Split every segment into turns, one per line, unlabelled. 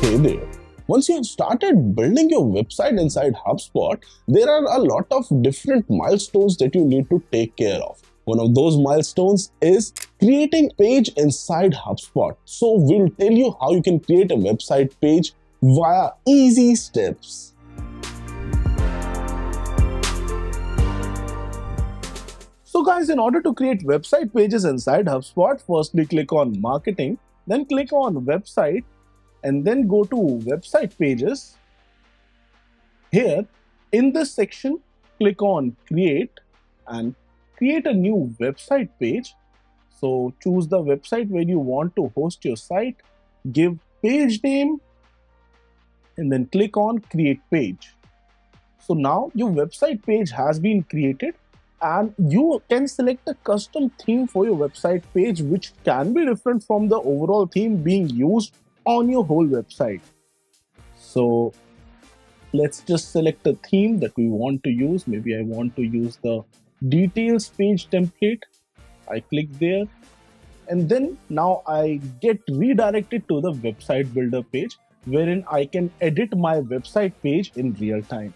Hey there. Once you have started building your website inside HubSpot, there are a lot of different milestones that you need to take care of. One of those milestones is creating a page inside HubSpot. So we'll tell you how you can create a website page via easy steps. So guys, in order to create website pages inside HubSpot, firstly click on Marketing, then click on Website, and then go to Website Pages. Here, in this section, click on Create and create a new website page. So choose the website where you want to host your site, give page name, and then click on Create Page. So now your website page has been created, and you can select a custom theme for your website page, which can be different from the overall theme being used on your whole website. So let's just select a theme that we want to use. Maybe I want to use the details page template. I click there, and then now I get redirected to the website builder page, wherein I can edit my website page in real time.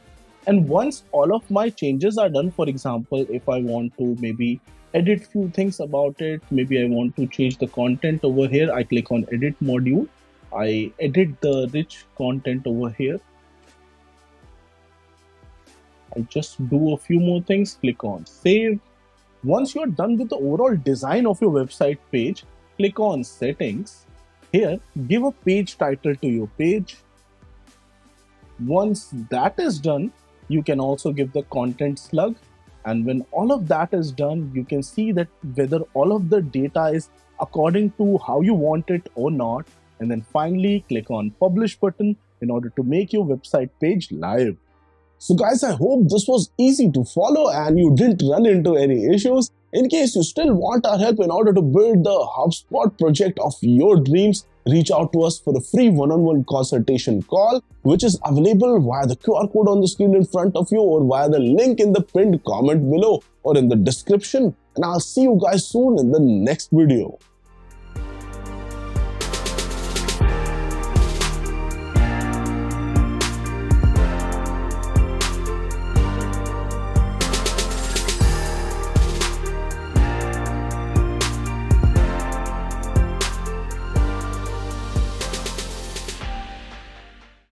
And once all of my changes are done, for example, if I want to maybe edit few things about it, maybe I want to change the content over here, I click on edit module. I edit the rich content over here. I just do a few more things, click on save. Once you're done with the overall design of your website page, click on settings. Here, give a page title to your page. Once that is done, you can also give the content slug. And when all of that is done, you can see that whether all of the data is according to how you want it or not. And then finally click on publish button in order to make your website page live. So guys, I hope this was easy to follow and you didn't run into any issues. In case you still want our help in order to build the HubSpot project of your dreams, reach out to us for a free one-on-one consultation call, which is available via the QR code on the screen in front of you or via the link in the pinned comment below or in the description. And I'll see you guys soon in the next video.